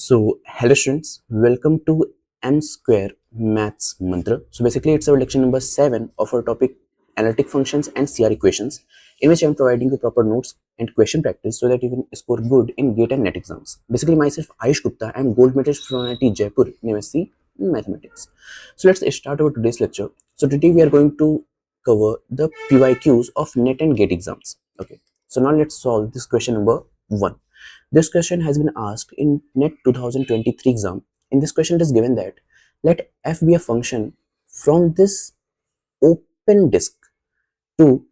So, hello students, welcome to M Square Maths Mantra. So, basically, it's our lecture number 7 of our topic analytic functions and CR equations, in which I'm providing you proper notes and question practice so that you can score good in GATE and NET exams. Basically, myself, Ayush Gupta, I'm gold medalist from IIT Jaipur, MSc in Mathematics. So, let's start our today's lecture. So, today we are going to cover the PYQs of NET and GATE exams. Okay, so now let's solve this question number 1. This question has been asked in NET 2023 exam. In this question, it is given that let f be a function from this open disk to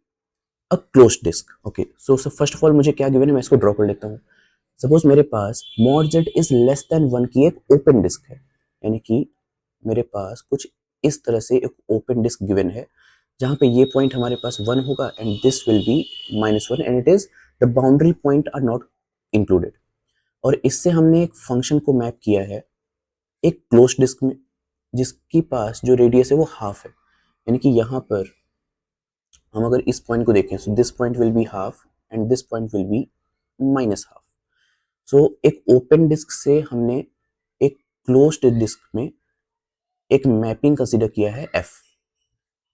a closed disk. Okay, so first of all मुझे क्या given है मैं इसको draw कर लेता हूँ. Suppose मेरे पास mod z is less than 1 की एक ओपन डिस्क है, यानी कि मेरे पास कुछ इस तरह से एक ओपन डिस्क गिवन है जहाँ पे ये पॉइंट हमारे पास 1 होगा and this will be -1 and it is the boundary point are not included. और इससे हमने एक फंक्शन को मैप किया है एक क्लोज डिस्क में जिसकी पास जो रेडियस है वो हाफ है, यानी कि यहाँ पर हम अगर इस पॉइंट को देखें so this point will be half and this point will be -half. So एक ओपन डिस्क से हमने एक क्लोज्ड डिस्क में एक मैपिंग कंसीडर किया है f.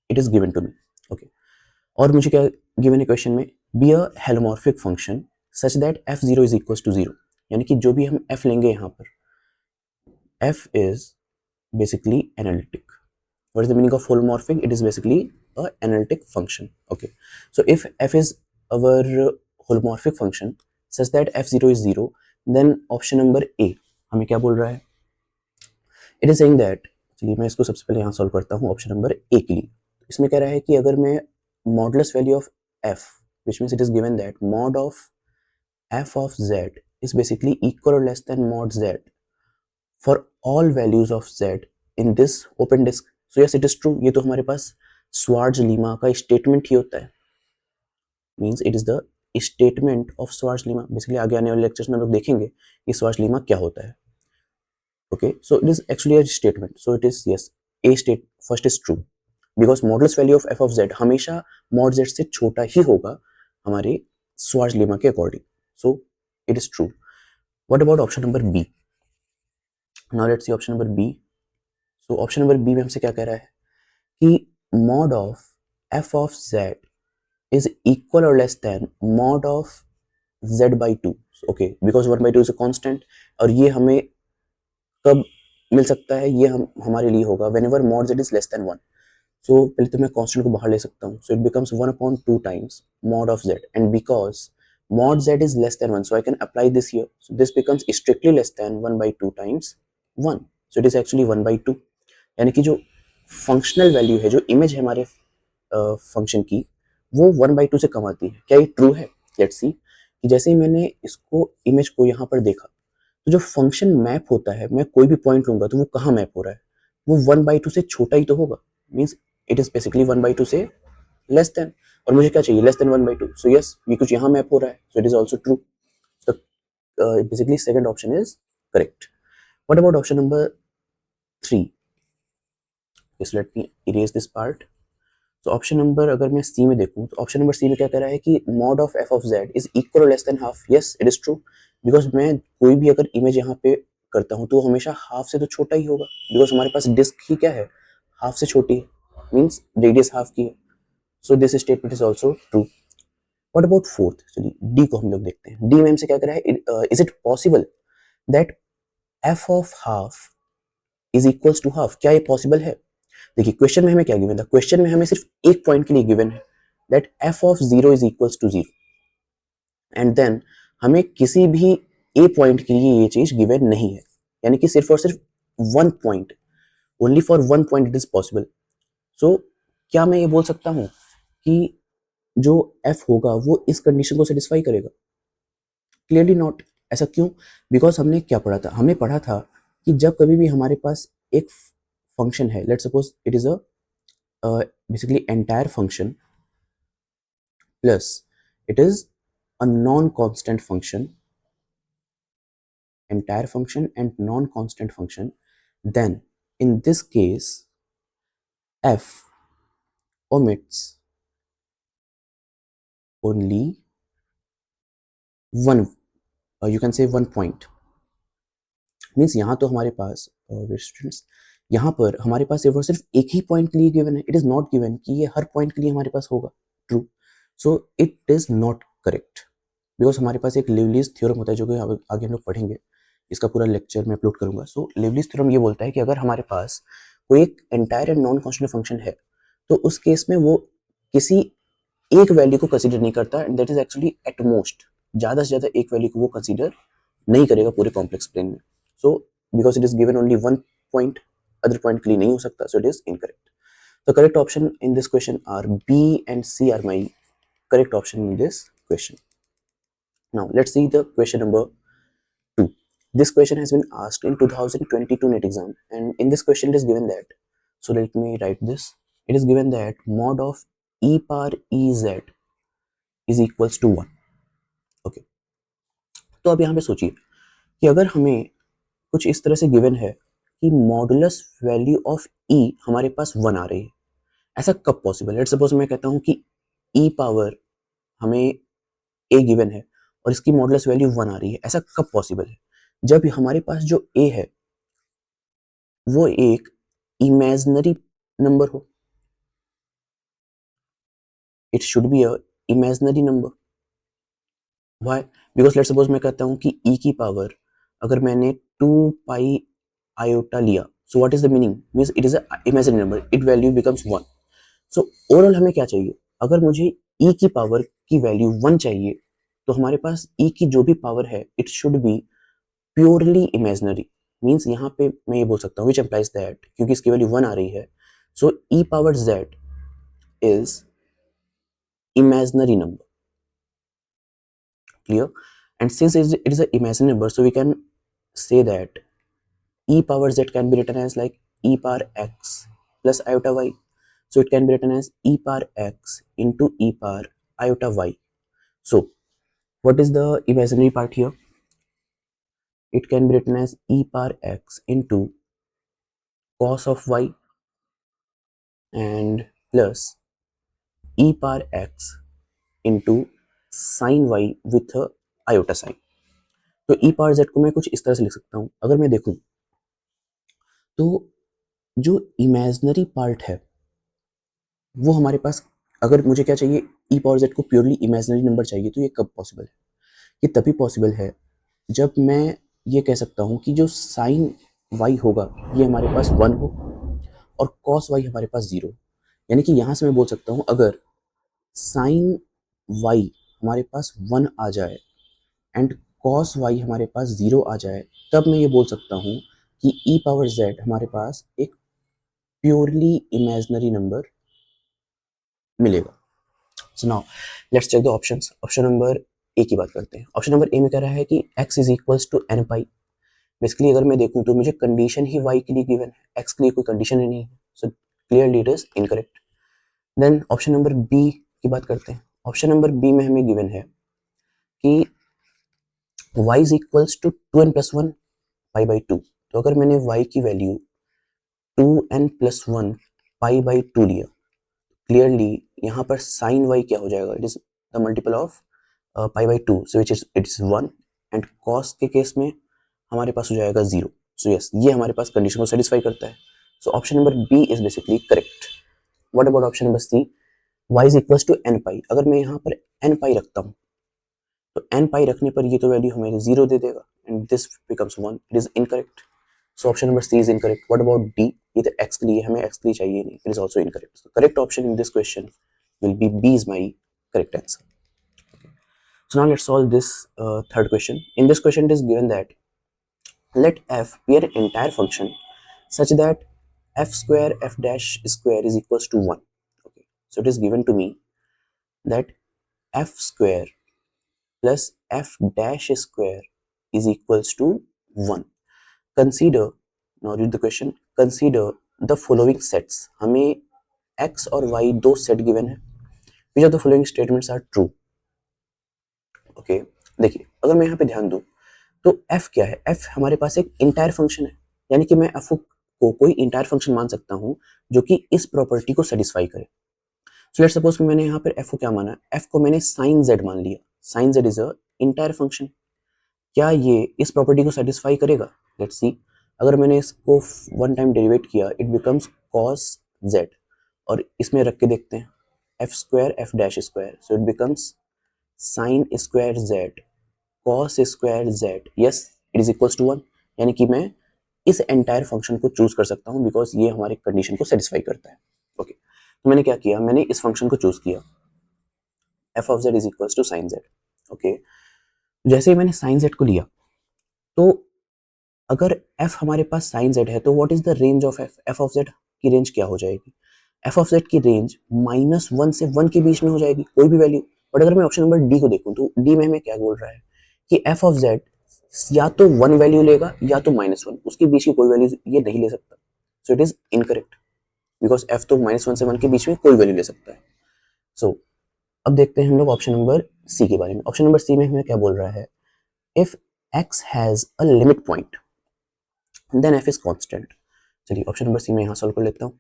It is given to me. Okay, और मुझे क्या गिवन है क्वेश्चन में, be a holomorphic function such that f0 is equal to 0, यानी कि जो भी हम f लेंगे यहाँ पर f is basically analytic. What is the meaning of holomorphic? It is basically a analytic function. Okay, so if f is our holomorphic function such that f0 is 0, then option number A हमें क्या बोल रहा है? It is saying that, चलिए मैं इसको सबसे पहले यहाँ सॉल्व करता हूँ ऑप्शन नंबर A के लिए. इसमें कह रहा है कि अगर मैं modulus value of f, which means it is given that mod of f of z is basically equal or less than mod z for all values of z in this open disk. So yes, it is true. ये तो हमारे पास Schwarz-Lima का statement ही होता है. Means it is the statement of Schwarz-Lima. Basically आगे आने वाले lectures में हम लोग देखेंगे कि Schwarz-Lima क्या होता है. Okay, so it is actually a statement. So it is yes, a state first is true because modulus value of f of z हमेशा mod z से छोटा ही होगा हमारे Schwarz-Lima के according. So it is true. What about option number B? Now let's see option number B. So option number B में हमसे क्या कह रहा है कि mod of f of z is equal or less than mod of z by 2. Okay, because 1 by 2 is a constant और ये हमें कब मिल सकता है, ये हमारे लिए होगा whenever mod z is less than 1. So पहले तो मैं constant को बाहर ले सकता हूँ, so it becomes 1 upon 2 times mod of z, and because mod z is less than 1, so I can apply this here. So this becomes strictly less than 1 by 2 times 1. So it is actually 1 by 2. यानी कि जो functional value है, जो image है हमारे function की, वो 1/2 से कम आती है. क्या ये ट्रू है? Let's see. कि जैसे ही मैंने इसको इमेज को यहाँ पर देखा तो जो फंक्शन मैप होता है, मैं कोई भी पॉइंट लूंगा तो वो कहाँ मैप हो रहा है, वो 1/2 से छोटा ही तो होगा. मीन्स इट इज बेसिकली 1/2 से लेस देन, और मुझे क्या चाहिए, लेस देन 1/2. सो यस, ये कुछ यहाँ मैप हो रहा है, सो it is also true. Basically second option is correct. What about option number 3? Just let me erase this part. तो ऑप्शन नंबर अगर मैं सी में देखूं तो ऑप्शन नंबर सी में क्या कह रहा है कि mod of f of z is equal or less than half. Yes, it is true because मैं कोई भी अगर इमेज यहाँ पे करता हूँ तो हमेशा हाफ से तो छोटा ही होगा, बिकॉज हमारे पास डिस्क ही क्या है, हाफ से छोटी है, मीन्स रेडियस हाफ की है. So this statement is also true. What about fourth? चलिए डी को हम लोग देखते हैं. डी में हमसे क्या कह रहा है, is it possible that f of half is equals to half? क्या ये पॉसिबल है? देखिए क्वेश्चन में हमें क्या गिवन था, क्वेश्चन में हमें सिर्फ एक पॉइंट के लिए गिवन है that f of 0 is equals to 0, and then हमें किसी भी a पॉइंट के लिए ये चीज गिवन नहीं है, यानी कि सिर्फ और सिर्फ one point, only for one point it is possible. So क्या मैं ये बोल सकता हूँ कि जो f होगा वो इस कंडीशन को सेटिस्फाई करेगा? Clearly not. ऐसा क्यों? बिकॉज हमने क्या पढ़ा था, हमने पढ़ा था कि जब कभी भी हमारे पास एक फंक्शन है, let's suppose it is a basically entire function plus it is a non-constant function, entire function and non-constant function, then in this case f omits only one, you can say one point. Means यहाँ तो हमारे पास students यहाँ पर हमारे पास सिर्फ और सिर्फ एक ही पॉइंट के लिए गिवन है, इट इज नॉट गिवन कि ये हर पॉइंट के लिए हमारे पास होगा true, so it is not correct because हमारे पास एक लिवलीज थ्योरम होता है जो कि आगे हम लोग पढ़ेंगे, इसका पूरा लेक्चर मैं अपलोड करूंगा। सो लिवलीज थ्योरम ये बोलता है कि अगर हमारे पास कोई एक entire and non constant function है तो उस केस में वो किसी एक वैल्यू को कंसीडर नहीं करता, and that is actually at most ज्यादा से ज्यादा एक वैल्यू को वो कंसीडर नहीं करेगा पूरे कॉम्प्लेक्स प्लेन में। So because it is given only one point, other point के लिए नहीं हो सकता, so it is incorrect. The correct option in this question are B and C are my correct option in this question. Now let's see the question number 2. This question has been asked in 2022 NET exam, and in this question it is given that, so let me write this, it is given that mod of e power ez is equals to 1. Okay, तो अब यहाँ पे सोचिए कि अगर हमें कुछ इस तरह से गिवन है कि मॉडुलस वैल्यू ऑफ e हमारे पास 1 आ रही है, ऐसा कब पॉसिबल है? लेट्स सपोज मैं कहता हूँ कि e पावर हमें a गिवन है और इसकी मॉडुलस वैल्यू 1 आ रही है, ऐसा कब पॉसिबल है? जब हमारे पास जो a है वो एक इमेजिनरी नंबर हो, it should be a imaginary number. Why? Because let's suppose मैं कहता हूँ कि e की पावर अगर मैंने 2 पाई आयोटा लिया, so what is the meaning? Means it is a imaginary number, it value becomes 1। So overall हमें क्या चाहिए? अगर मुझे e की पावर की वैल्यू 1 चाहिए तो हमारे पास e की जो भी पावर है it should be purely imaginary. Means यहाँ पे मैं ये बोल सकता हूँ विच एम्प्लाइज दैट क्योंकि इसकी वैल्यू 1 आ रही है, सो e power z is imaginary number. Clear? And since it is an imaginary number, so we can say that e power z can be written as like e power x plus iota y. So it can be written as e power x into e power iota y. So what is the imaginary part here? It can be written as e power x into cos of y and plus e power x into sin y with a iota sign. तो e power z को मैं कुछ इस तरह से लिख सकता हूँ। अगर मैं देखूं तो जो इमेजिनरी पार्ट है वो हमारे पास, अगर मुझे क्या चाहिए, e पावर z को प्योरली इमेजिनरी नंबर चाहिए, तो ये कब पॉसिबल है? ये तभी पॉसिबल है जब मैं ये कह सकता हूँ कि जो साइन y होगा ये हमारे पास 1 हो और cos y हमारे पास 0। यानी कि यहाँ से मैं बोल सकता हूँ अगर साइन y हमारे पास 1 आ जाए एंड cos y हमारे पास 0 आ जाए, तब मैं ये बोल सकता हूँ कि e पावर z हमारे पास एक प्योरली इमेजिनरी नंबर मिलेगा। So now let's check the options. Option number A की बात करते हैं। ऑप्शन नंबर ए में कह रहा है कि x is equals to n pi. Basically अगर मैं देखूं तो मुझे कंडीशन ही y के लिए गिवन है, x के लिए कोई कंडीशन ही नहीं है, so clearly it is incorrect. Then option number B की बात करते हैं। ऑप्शन नंबर बी में हमें गिवन है कि y is equals to 2n plus 1 pi by 2। तो अगर मैंने y की value 2n plus 1 pi by 2 लिया, क्लियरली यहाँ पर साइन y क्या हो जाएगा? It is the multiple of pi by 2, so which is it is 1, and cos के केस में हमारे पास हो जाएगा 0। सो यस, ये हमारे पास कंडीशन को सेटिस्फाई करता है। So option number B is basically correct. What about option number C? y is equals to n pi. अगर मैं यहाँ पर n पाई रखता हूँ तो n पाई रखने पर ये तो वैल्यू हमें 0 दे देगा and this becomes 1, it is incorrect. So option number C is incorrect. What about D? ये तो x के लिए, हमें x के लिए चाहिए नहीं, it is also incorrect. So correct option in this question will be B is my correct answer. So now let's solve this third question. In this question it is given that let f be an entire function such that f square f dash square is equals to 1. Okay, so it is given to me that f square plus f dash square is equals to 1. Consider, now read the question, consider the following sets. हमें x और y दो set given है. Which of the following statements are true? Okay देखिए, अगर मैं यहाँ पे ध्यान दूं तो f क्या है? f हमारे पास एक इंटायर फंक्शन है, यानी कि मैं f को कोई इंटायर फंक्शन मान सकता हूँ जो कि इस प्रॉपर्टी को सेटिस्फाई करे। सो लेट्स सपोज मैंने यहाँ पर f को क्या माना, f को मैंने sin z मान लिया। sin z is a entire function. क्या ये इस प्रॉपर्टी को सेटिस्फाई करेगा? लेट्स सी, अगर मैंने इसको वन टाइम डेरिवेट किया, इट बिकम्स cos z, और इसमें रख के देखते हैं F square F dash square, so it becomes sine square z cos square z, yes it is equals to 1। यानी कि मैं इस एंटायर फंक्शन को चूज कर सकता हूँ बिकॉज ये हमारे कंडीशन को सेटिस्फाई करता है। ओके, तो मैंने क्या किया, मैंने इस फंक्शन को चूज किया F of Z is equals to sine Z. Okay, जैसे ही मैंने साइन जेड को लिया, तो अगर f हमारे पास साइन z है तो what is the range of f? f of z की रेंज क्या हो जाएगी? f ऑफ z की रेंज -1 से 1 के बीच में हो जाएगी, कोई भी वैल्यू। बट अगर मैं ऑप्शन नंबर डी को देखूं तो डी में हमें क्या बोल रहा है कि f ऑफ z या तो 1 वैल्यू लेगा या तो -1, उसके बीच की कोई वैल्यू ये नहीं ले सकता। So it is incorrect because f तो -1 से 1 के बीच में कोई वैल्यू ले सकता है। सो अब देखते हैं हम लोग ऑप्शन नंबर सी के बारे में। ऑप्शन नंबर सी में हमें क्या बोल रहा है, if x has a limit point then f is constant. चलिए ऑप्शन नंबर सी में यहाँ सॉल्व कर लेता हूँ।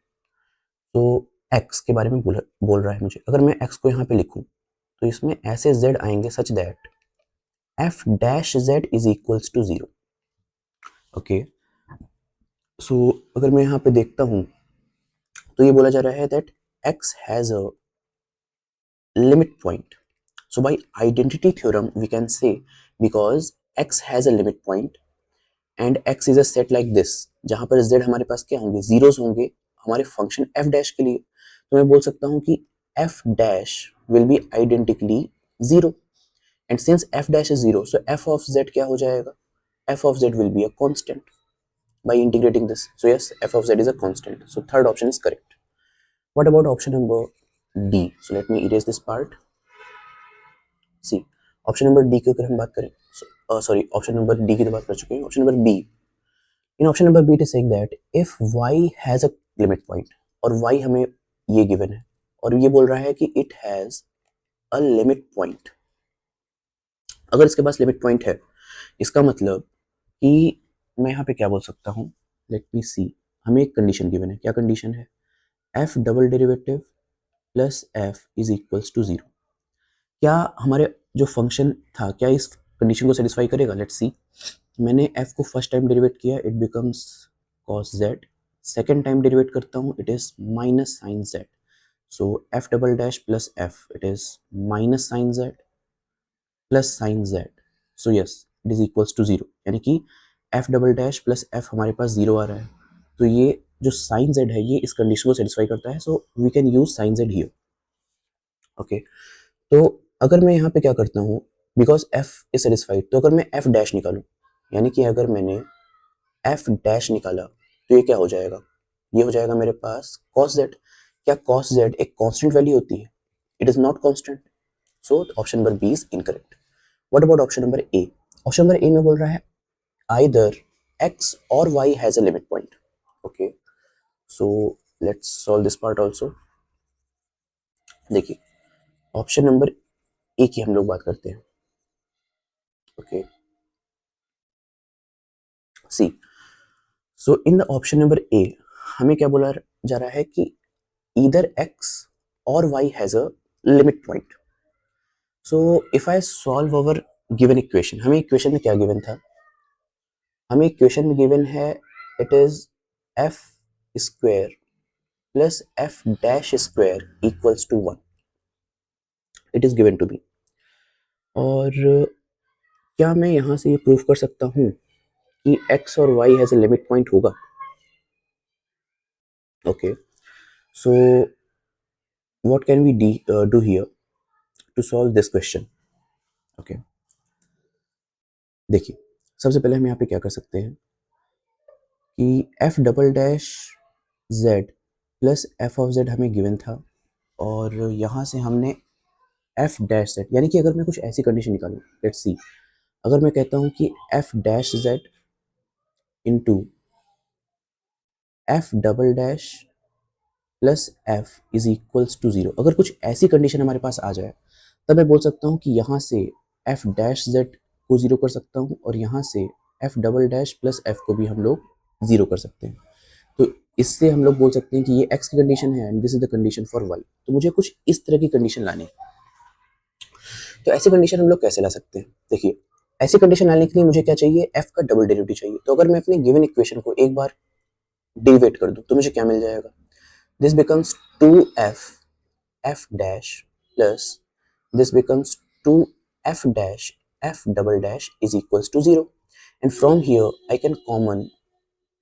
तो x के बारे में बोल रहा है मुझे, अगर मैं x को यहाँ पे लिखूं तो इसमें ऐसे z आएंगे such that f dash z is equals to 0। Okay, so अगर मैं यहाँ पे देखता हूँ तो ये बोला जा रहा है that x has a limit point. So by identity theorem we can say because x has a limit point and x is a set like this, जहां पर z हमारे पास क्या होंगे, जीरोस होंगे हमारे फंक्शन f डैश के लिए, तो मैं बोल सकता हूं कि f dash will be identically 0 and since f dash is 0 so f of z क्या हो जाएगा, f of z will be a constant by integrating this. So yes, f of z is a constant. So third option is correct. What about option number D? So let me erase this part. See, option number D की अगर हम बात करें, sorry option number D की तो बात कर चुके हैं। Option number B, in option number B it is saying that if y has a limit point, और y हमें ये गिवन है और ये बोल रहा है कि it has a limit point. अगर इसके पास लिमिट पॉइंट है इसका मतलब कि मैं यहाँ पे क्या बोल सकता हूँ, लेट मी सी, हमें एक कंडीशन गिवन है। क्या कंडीशन है, f double derivative plus f is equals to 0। क्या हमारे जो फंक्शन था क्या इस कंडीशन को सेटिस्फाई करेगा? लेट्स सी, मैंने f को फर्स्ट टाइम डेरिवेट किया, it becomes cos z, second time derivate करता हूँ it is minus sine z, so f double dash plus f it is minus sine z plus sine z, so yes it is equals to 0। यानी कि f double dash plus f हमारे पास 0 आ रहा है, तो ये जो साइन z है ये इस कंडीशन को सेटिस्फाई करता है, so we can use sine z here. Okay, तो अगर मैं यहाँ पे क्या करता हूँ, बिकॉज f इज सेटिस्फाइड, तो अगर मैं f डैश निकालूं, यानी कि अगर मैंने f डैश निकाला तो ये क्या हो जाएगा, ये हो जाएगा मेरे पास cos z। क्या cos z एक कांस्टेंट वैल्यू होती है? It is not constant, so option number B is incorrect. What about option number A? Option number A में बोल रहा है आइदर x और y has a limit point. Okay, so let's solve this part also. देखिए option number A की हम लोग बात करते हैं। Okay, see, so in the option number ए हमें क्या बोला जा रहा है कि either x or y has a limit point. So if I solve our given equation, हमें इक्वेशन में क्या गिवन था, हमें इक्वेशन में गिवन है it is f square plus f dash square equals to 1, it is given to be. और क्या मैं यहाँ से ये प्रूफ कर सकता हूँ कि x और y has a limit point होगा? Okay, so what can we do here to solve this question? Okay, देखिए सबसे पहले हम यहाँ पे क्या कर सकते हैं कि f double dash z plus f of z हमें गिवन था, और यहाँ से हमने f डैश z, यानी कि अगर मैं कुछ ऐसी कंडीशन निकालूं, लेट्स सी, अगर मैं कहता हूँ कि f dash z into f double dash plus f is equals to 0, अगर कुछ ऐसी कंडीशन हमारे पास आ जाए तब मैं बोल सकता हूँ कि यहाँ से f डैश z को 0 कर सकता हूँ और यहाँ से f double dash plus f को भी हम लोग 0 कर सकते हैं। तो इससे हम लोग बोल सकते हैं कि ये x की कंडीशन है and this is the condition for y। तो मुझे कुछ इस तरह की कंडीशन लानी है। तो ऐसी कंडीशन हम लोग कैसे ला सकते हैं? देखिए ऐसी कंडीशन लाने के लिए मुझे क्या चाहिए, f का डबल डेरिवेटिव चाहिए। तो अगर मैं अपने गिवन इक्वेशन को एक बार डेरिवेट कर दूं तो मुझे क्या मिल जाएगा, this becomes 2f f dash plus this becomes 2f dash f double dash is equals to 0, and from here I can common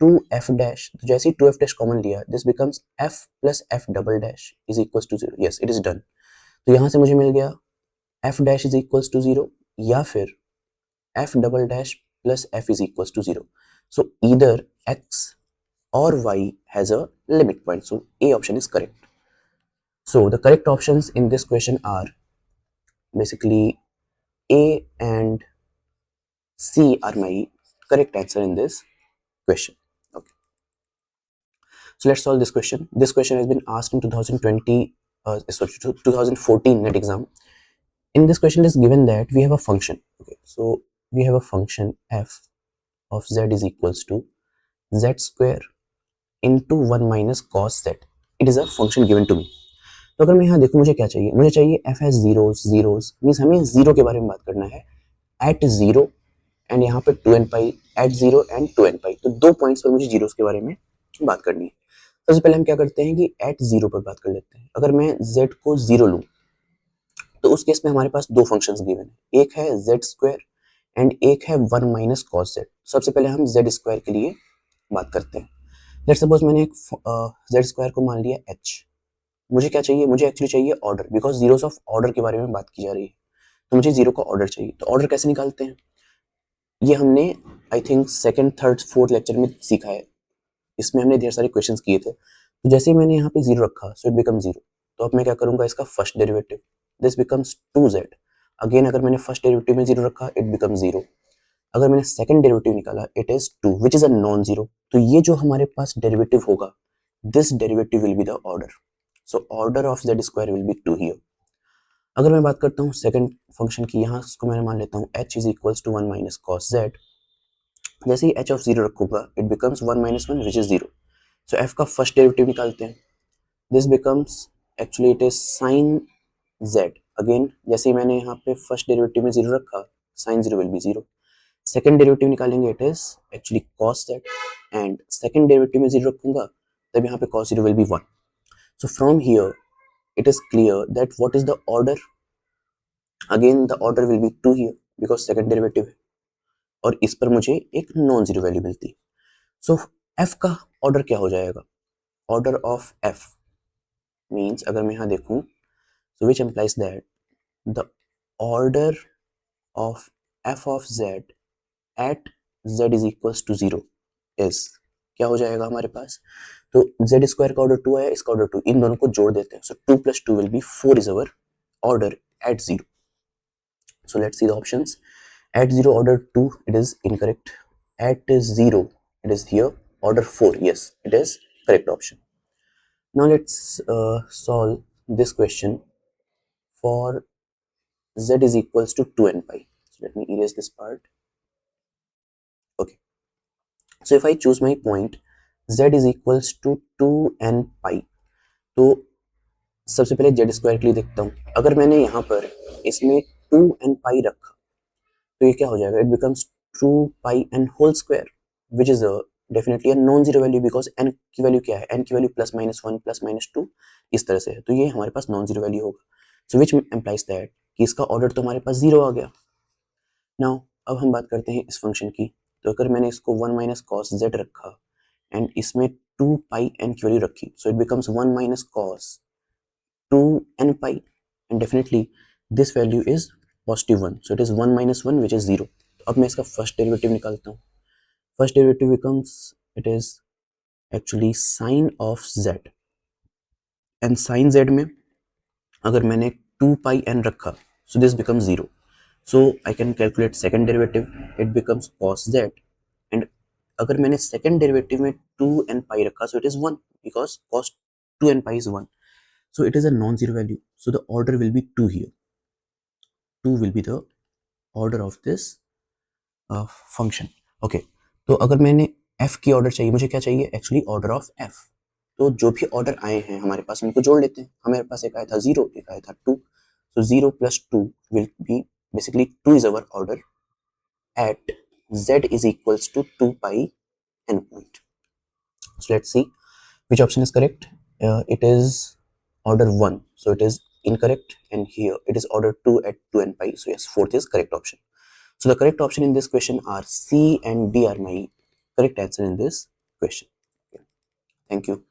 2f dash, तो जैसे ही 2f dash कॉमन लिया, this becomes f plus f double dash is equals to 0. yes it is done. तो यहाँ से मुझे मिल गया f dash is equals to 0 या फिर f double dash plus f is equals to 0. So either x or y has a limit point, so A option is correct. So the correct options in this question are basically A and C are my correct answer in this question. Okay. So let's solve this question. This question has been asked in 2014 net exam. In this question, it is given that we have a function. Okay. So we have a function f of z is equals to z square into 1 minus cos z. It is a function given to me. तो अगर मैं यहाँ देखूँ मुझे क्या चाहिए, मुझे चाहिए f has zeros zeros, means हमें जीरो के बारे में बात करना है at जीरो एंड यहाँ पे 2n pi at zero and 2n pi, तो दो पॉइंट्स पर मुझे जीरोस के बारे में बात करनी है। सबसे पहले हम क्या करते हैं कि एट जीरो पर बात कर लेते हैं। अगर मैं z को जीरो लूँ तो उस केस में हमारे पास दो फंक्शंस गिवन है, एक है z स्क्वायर एंड एक है 1 माइनस कॉस z। सबसे पहले हम z स्क्वायर के लिए बात करते हैं। लेट्स सपोज मैंने एक z स्क्वायर को मान लिया h। मुझे क्या चाहिए, मुझे एक्चुअली चाहिए order, because zeros of order के बारे में बात की जा रही है, तो मुझे जीरो का ऑर्डर चाहिए। तो ऑर्डर कैसे निकालते हैं, ये हमने I think second third fourth lecture में सीखा है। इसमें हमने ढेर सारे क्वेश्चंस किए थे। तो जैसे ही मैंने यहाँ पे जीरो रखा सो इट बिकम जीरो, तो अब मैं क्या करूंगा, इसका first derivative, this becomes 2z। Again अगर मैंने फर्स्ट डेरिवेटिव में जीरो रखा इट बिकम जीरो, अगर मैंने सेकंड डेरिवेटिव निकाला it is 2 which is a non zero. तो ये जो हमारे पास डेरिवेटिव होगा, this derivative will be the order, so order of z square will be 2 here. अगर मैं बात करता हूँ सेकंड फंक्शन की, यहाँ इसको मैंने मान लेता हूँ h is equals to 1 minus cos z। जैसे ही h ऑफ जीरो रखूंगा it becomes 1 minus 1 which is zero. So f का फर्स्ट डेरिवेटिव निकालते हैं, this becomes actually it is sine z। Again जैसे ही मैंने यहाँ पे फर्स्ट डेरिवेटिव में जीरो रखा, sine zero will be zero. Second derivative निकालेंगे it is actually cos z, and second derivative में जीरो रखूंगा तब यहाँ पे cos zero will be 1। So from here it is clear that what is the order, again the order will be 2 here because second derivative है, और इस पर मुझे एक नॉन जीरो वैल्यू मिलती है। सो f का ऑर्डर क्या हो जाएगा, ऑर्डर ऑफ f मींस अगर मैं यहाँ देखूं so which implies that the order of f of z at z is equals to 0 is क्या हो जाएगा हमारे पास, तो z स्क्वायर का ऑर्डर 2 आया, इसका ऑर्डर 2, इन दोनों को जोड़ देते हैं, सो 2 plus 2 will be 4 is our order at 0. So let's see the options. At 0 order 2 it is incorrect, at 0 it is here, order 4 yes it is correct option. Now let's solve this question for z is equals to 2n pi. So let me erase this part. Okay, so if I choose my point z is equals to 2n pi, तो सबसे पहले z square के लिए देखता हूँ। अगर मैंने यहाँ पर इसमें 2n pi रखा तो ये क्या हो जाएगा, it becomes 2 pi n whole square which is definitely a non zero value, because n की वैल्यू क्या है, n की value plus minus 1 plus minus 2 इस तरह से है, तो ये हमारे पास नॉन जीरो वैल्यू होगा। सो विच एम्प्लाइज दैट कि इसका ऑर्डर तो हमारे पास जीरो आ गया। नाउ अब हम बात करते हैं इस फंक्शन की। तो अगर मैंने इसको 1 माइनस कॉस जेड रखा एंड इसमें 2 पाई n की वैल्यू रखी, so it becomes 1 minus cos 2n pi, and definitely this value is positive 1, so it is 1 minus 1 which is 0। अब मैं इसका फर्स्ट डेरिवेटिव निकालता हूँ। First derivative becomes it is actually sine of z, and sine z में अगर मैंने 2 pi n रखा so this becomes 0, so I can calculate second derivative, it becomes cos z, and अगर मैंने सेकंड डेरिवेटिव में 2n पाई रखा सो it is 1 because cos 2n pi is 1, so it is a non-zero value, so the order will be 2 here. 2 will be the order of this function. Okay, तो अगर मैंने f की order चाहिए, मुझे क्या चाहिए एक्चुअली ऑर्डर ऑफ f, तो जो भी ऑर्डर आए हैं हमारे पास उनको जोड़ लेते हैं। हमारे पास एक आया था 0, एक आया था 2, so 0 plus 2 will be basically 2 is our order at z is equals to 2 pi n point. So let's see which option is correct. It is order 1, so it is incorrect, and here it is order 2 at 2n pi. So yes, fourth is correct option. So the correct option in this question are C and D are my correct answer in this question. Okay. Thank you.